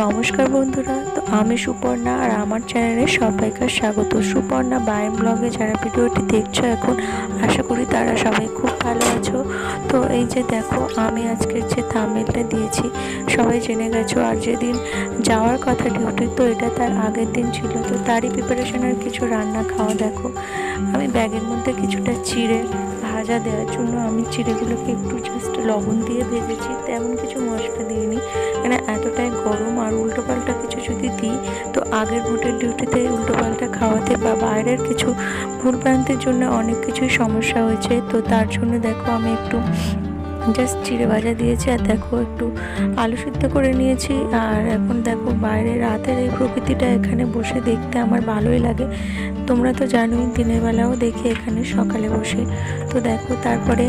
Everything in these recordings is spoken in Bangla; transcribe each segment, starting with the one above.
নমস্কার বন্ধুরা, তো আমি সুপর্ণা আর আমার চ্যানেলে সবাইকে স্বাগত। সুপর্ণা বায়ন ব্লগে যারা ভিডিওটি দেখছো এখন, আশা করি তারা সবাই খুব ভালো আছো। তো এই যে দেখো, আমি আজকের যে থাম্বনেলটা দিয়েছি সবাই জেনে গেছো। আর যেদিন যাওয়ার কথা ডিউটি, তো এটা তার আগের দিন ছিল, তো তারই প্রিপারেশনের কিছু রান্না খাওয়া। দেখো, আমি ব্যাগের মধ্যে কিছুটা চিড়ে ভাজা দেওয়ার জন্য আমি চিড়েগুলোকে একটু জাস্ট লবণ দিয়ে ভেজেছি, তেমন কিছু মশলা দিইনি, মানে এতটাই গরম। আর উল্টোপাল্টা কিছু যদি দিই তো আগের হোটেল ডিউটিতে উল্টোপাল্টা খাওয়াতে বা বাইরের কিছু ভুলভ্রান্তির জন্য অনেক কিছুই সমস্যা হয়েছে। তো তার জন্য দেখো আমি একটু জাস্ট চিড়ে ভাজা দিয়েছি, আর দেখো একটু আলু সিদ্ধ করে নিয়েছি। আর এখন দেখো বাইরে রাতের এই প্রকৃতিটা এখানে বসে দেখতে আমার ভালোই লাগে। তোমরা তো জানোই, দিনের বেলাও দেখি এখানে সকালে বসে। তো দেখো, তারপরে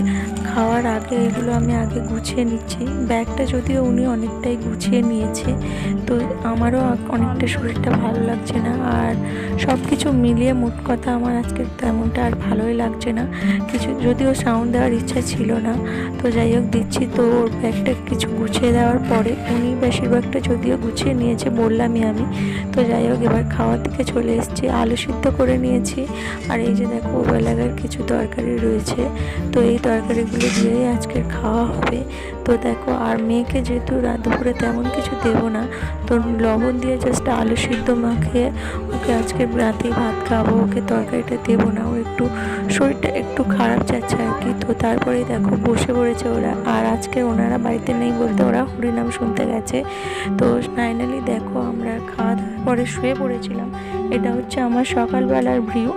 খাওয়ার আগে এগুলো আমি আগে গুছিয়ে নিচ্ছি। ব্যাগটা যদিও উনি অনেকটাই গুছিয়ে নিয়েছে, তো আমারও অনেকটা শরীরটা ভালো লাগছে না। আর সব কিছু মিলিয়ে মোট কথা আমার আজকে তেমনটা আর ভালোই লাগছে না কিছু, যদিও সাউন্ড দেওয়ার ইচ্ছা ছিল না। তো যাই হোক দিচ্ছি। তো ওর ব্যাগটা কিছু গুছিয়ে দেওয়ার পরে উনি বেশিরভাগটা যদিও গুছিয়ে নিয়েছে, বললামই আমি। তো যাই হোক, এবার খাওয়ার দিকে চলে এসেছি। আলু সিদ্ধ করে নিয়েছি, আর এই যে দেখো ওবেলাকার কিছু তরকারি রয়েছে, তো এই তরকারিগুলো দিয়েই আজকের খাওয়া হবে। তো দেখো, আর মেয়েকে যেহেতু দুপুরে তেমন কিছু দেবো না, তো লবণ দিয়ে জাস্ট আলু সিদ্ধ মাখিয়ে ওকে আজকে রাতেই ভাত খাবো, ওকে তরকারিটা দেবো না। ও একটু শরীরটা একটু খারাপ যাচ্ছে আর কি। তো তারপরেই দেখো বসে পড়েছে ওরা। আর আজকে ওনারা বাড়িতে নেই বলতে ওরা হরিনাম শুনতে গেছে। তো ফাইনালি দেখো আমরা খাওয়া দাওয়ার পরে শুয়ে পড়েছিলাম। এটা হচ্ছে আমার সকালবেলার ভিউ।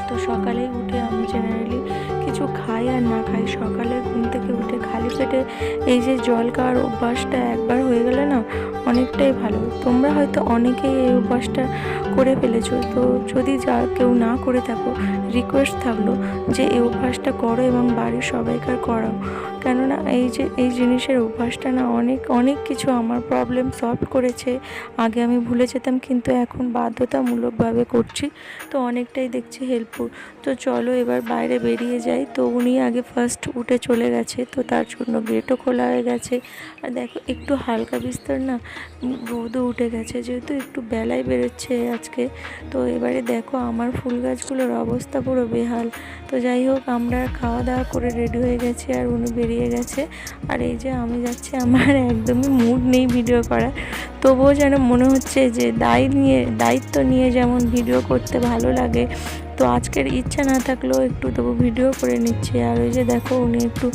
তো সকালে উঠে আমি জেনারেলি কিছু খাই আর না খাই, সকালে ঘুম থেকে উঠে খালি পেটে এই যে জল খাওয়ার অভ্যাসটা একবার হয়ে গেলে না অনেকটাই ভালো। তোমরা হয়তো অনেকেই এই অভ্যাসটা করে ফেলেছো, তো যদি যা কেউ না করে থাকো, রিকোয়েস্ট থাকলো যে এই অভ্যাসটা করো এবং বাড়ির সবাইকার করাও। কেননা এই জিনিসের অভ্যাসটা না অনেক অনেক কিছু আমার প্রবলেম সলভ করেছে। আগে আমি ভুলে যেতাম, কিন্তু এখন বাধ্যতামূলকভাবে করছি, তো অনেকটাই দেখছি হেল্পফুল। তো চলো এবার বাইরে বেরিয়ে যাই। তো উনি আগে ফার্স্ট উঠে চলে গেছে, তো তার জন্য গেটও খোলা হয়ে গেছে। আর দেখো একটু হালকা বিস্তর না রোদও উঠে গেছে, যেহেতু একটু বেলায় বেরোচ্ছে আজকে। তো এবারে দেখো আমার ফুল গাছগুলোর অবস্থা পুরো বেহাল। তো যাই হোক, আমরা খাওয়া দাওয়া করে রেডি হয়ে গেছি আর উনি বেরিয়ে গেছে। আর এই যে আমি যাচ্ছি, আমার একদমই মুড নেই ভিডিও করার, তবুও যেন মনে হচ্ছে যে দায়িত্ব নিয়ে যেমন ভিডিও করতে ভালো লাগে, তো আজকের ইচ্ছা না থাকলেও একটু তবু ভিডিও করে নিচ্ছে। আর ওই যে দেখো উনি একটু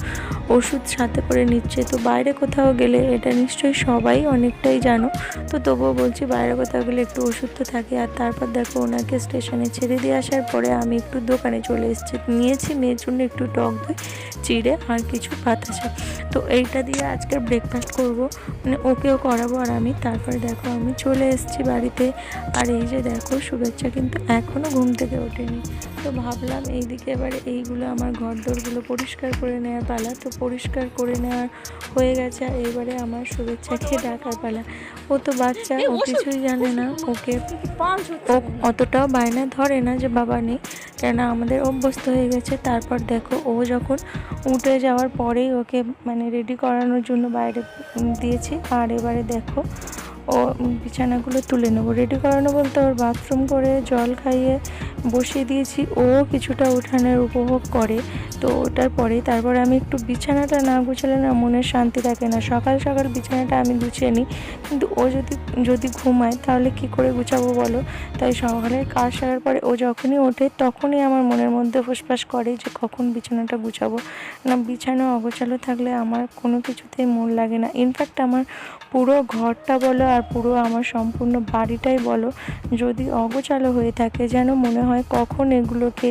ওষুধ সাথে করে নিচ্ছে। তো বাইরে কোথাও গেলে, এটা নিশ্চয়ই সবাই অনেকটাই জানো, তো তবুও বলছি বাইরে কোথাও গেলে একটু ওষুধ তো থাকে। আর তারপর দেখো ওনাকে স্টেশনে ছেড়ে দিয়ে আসার পরে আমি একটু দোকানে চলে এসেছি, নিয়েছি মেয়ের জন্য একটু টক দই, চিড়ে আর কিছু বাতাসা। তো এইটা দিয়ে আজকের ব্রেকফাস্ট করব, মানে ওকেও করাবো আর আমি। তারপরে দেখো আমি চলে এসেছি বাড়িতে। আর এই যে দেখো শুভেচ্ছা কিন্তু এখনও ঘুম থেকে ওঠেনি। তো ভাবলাম এইদিকে এবারে এইগুলো আমার ঘরদোরগুলো পরিষ্কার করে নেওয়ার পালা। তো পরিষ্কার করে নেওয়ার হয়ে গেছে, আর এবারে আমার শুভেচ্ছাকে ডাকার পালা। ও তো বাচ্চা, ও কিছুই জানে না, ওকে ও অতটাও বায়না ধরে না যে বাবা নেই, কেননা আমাদের অভ্যস্ত হয়ে গেছে। তারপর দেখো ও যখন উঠে যাওয়ার পরেই ওকে মানে রেডি করানোর জন্য বাইরে দিয়েছি। আর এবারে দেখো ও বিছানাগুলো তুলে নেবো, রেডি করানো বলতে ওর বাথরুম করে জল খাইয়ে বসিয়ে দিয়েছি। ও কিছুটা উঠানের উপভোগ করে, তো ওটার পরে তারপরে আমি একটু বিছানাটা না গুছালে না মনের শান্তি থাকে না। সকাল সকাল বিছানাটা আমি গুছিয়ে নিই, কিন্তু ও যদি ঘুমায় তাহলে কি করে গুছাবো বলো। তাই সকালের কাজ সারার পরে ও যখনই ওঠে তখনই আমার মনের মধ্যে ফুসফাস করে যে কখন বিছানাটা গুছাবো। না, বিছানা অগোছালো থাকলে আমার কোনো কিছুতেই মন লাগে না। ইনফ্যাক্ট আমার পুরো ঘরটা বলো আর পুরো আমার সম্পূর্ণ বাড়িটাই বলো, যদি অগোছালো হয়ে থাকে যেন মনে হয় কখন এগুলোকে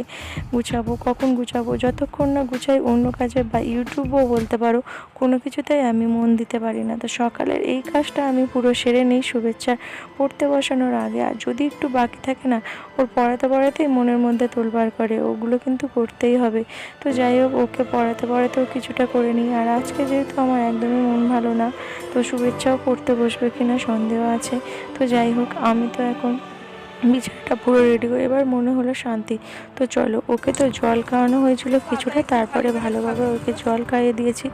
গুছাবো। যতক্ষণ না গুছাই অন্য কাজে বা ইউটিউবও বলতে পারো, কোনো কিছুতেই আমি মন দিতে পারি না। তো সকালের এই কাজটা আমি পুরো সেরে নিই শুভেচ্ছা পড়তে বসানোর আগে। আর যদি একটু বাকি থাকে না, ওর পড়াতেই মনের মধ্যে তোলপাড় করে, ওগুলো কিন্তু করতেই হবে। তো যাই হোক, ওকে পড়াতেও কিছুটা করে নিই। আর আজকে যেহেতু আমার একদমই মন ভালো না, তো শুভেচ্ছাও পড়তে বসবে কিনা সন্দেহ আছে। তো যাই হোক, আমি তো এখন বিছানাটা পুরো রেডি করে এবার মনে হলো শান্তি। তো চলো, ওকে তো জল খাওয়ানো হয়েছিল কিছুটা, তারপরে ভালোভাবে ওকে জল খাইয়ে দিয়েছি।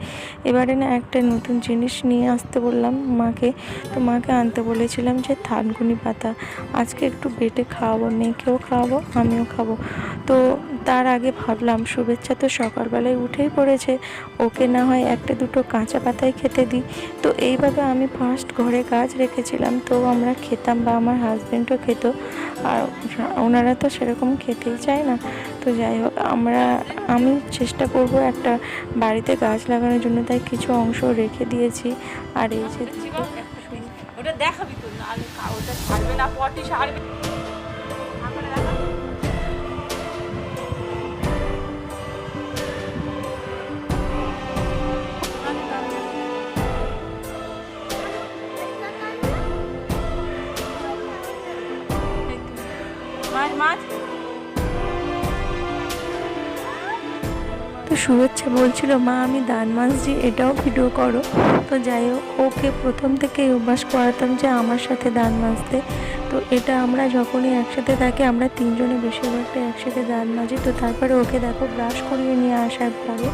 এবারে না একটা নতুন জিনিস নিয়ে আসতে বললাম মাকে। তো মাকে আনতে বলেছিলাম যে থানকুনি পাতা, আজকে একটু বেটে খাওয়াবো, মেয়েকেও খাওয়াবো, আমিও খাবো। তো তার আগে ভাবলাম শুভেচ্ছা তো সকালবেলায় উঠেই পড়েছে, ওকে না হয় একটা দুটো কাঁচা পাতায় খেতে দিই। তো এইভাবে আমি ফার্স্ট ঘরে গাছ রেখেছিলাম, তো আমরা খেতাম বা আমার হাজব্যান্ডও খেত, আর ওনারা তো সেরকম খেতেই চায় না। তো যাই হোক, আমি চেষ্টা করব একটা বাড়িতে গাছ লাগানোর জন্য, তাই কিছু অংশ রেখে দিয়েছি। আর এই যে ওটা দেখাবি তো, না ওটা ছাড়বে না, পটি ছাড়বে। মাছ তো শুভেচ্ছা বলছিল মা আমি দান মাজছি, এটাও ভিডিও করো। তো যাই হোক, ওকে প্রথম থেকেই অভ্যাস করাতাম যে আমার সাথে দান মাজতে। তো এটা আমরা যখনই একসাথে থাকি, আমরা তিনজনে বেশিরভাগটা একসাথে দান মাজি। তো তারপরে ওকে দেখো ব্রাশ করিয়ে নিয়ে আসার পরে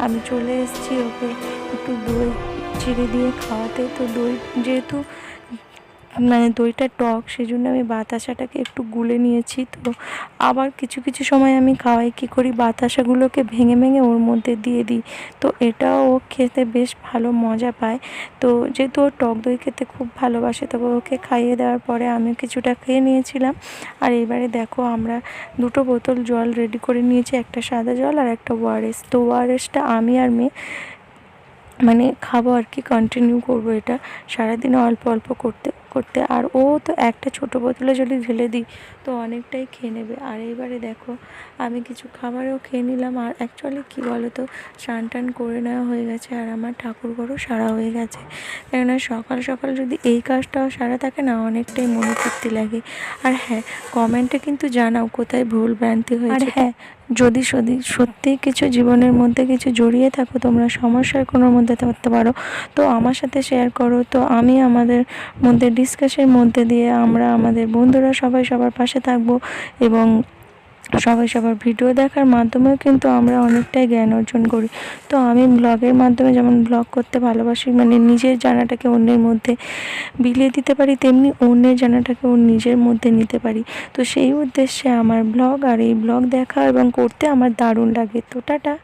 আমি চলে এসেছি ওকে একটু দই চিড়ে দিয়ে খাওয়াতে। তো দই যেহেতু দইটা টক, সেই জন্য আমি বাতাসাটাকে একটু গুলে নিয়েছি। তো আবার কিছু কিছু সময় আমি খাওয়াই কী করি, বাতাসাগুলোকে ভেঙে ভেঙে ওর মধ্যে দিয়ে দিই। তো এটাও ও খেতে বেশ ভালো মজা পায়। তো যেহেতু ও টক দই খেতে খুব ভালোবাসে, তবে ওকে খাইয়ে দেওয়ার পরে আমি কিছুটা খেয়ে নিয়েছিলাম। আর এবারে দেখো আমরা দুটো বোতল জল রেডি করে নিয়েছি, একটা সাদা জল আর একটা ওআরএস। তো ওআরএসটা আমি আর মেয়ে খাবো আর কি, কন্টিনিউ করবো এটা সারাদিন অল্প অল্প করতে করতে। আর ও তো একটা ছোটো বোতলে যদি ঢেলে দিই তো অনেকটাই খেয়ে নেবে। আর এবারে দেখো আমি কিছু খাবারও খেয়ে নিলাম। আর অ্যাকচুয়ালি কী বলো তো, স্নান টান করে নেওয়া হয়ে গেছে আর আমার ঠাকুর ঘরও সারা হয়ে গেছে। কেননা সকাল সকাল যদি এই কাজটাও সারা থাকে না, অনেকটাই মনে তৃপ্তি লাগে। আর হ্যাঁ, কমেন্টে কিন্তু জানাও কোথায় ভুল ভ্রান্তি হয়েছে। আর হ্যাঁ, যদি সত্যিই কিছু জীবনের মধ্যে কিছু জড়িয়ে থাকো, তোমরা সমস্যার কোনোর মধ্যে থাকতে পারো, তো আমার সাথে শেয়ার করো। তো আমি আমাদের মধ্যে ডিসকাসের মধ্যে দিয়ে আমরা আমাদের বন্ধুরা সবাই সবার পাশে থাকবো, এবং সবাই সবার ভিডিও দেখার মাধ্যমেও কিন্তু আমরা অনেকটাই জ্ঞান অর্জন করি। তো আমি ব্লগের মাধ্যমে যেমন ব্লগ করতে ভালোবাসি, নিজের জানাটাকে অন্যের মধ্যে বিলিয়ে দিতে পারি, তেমনি অন্যের জানাটাকে ওর নিজের মধ্যে নিতে পারি। তো সেই উদ্দেশ্যে আমার ব্লগ, আর এই ব্লগ দেখা এবং করতে আমার দারুণ লাগে। তো টাটা।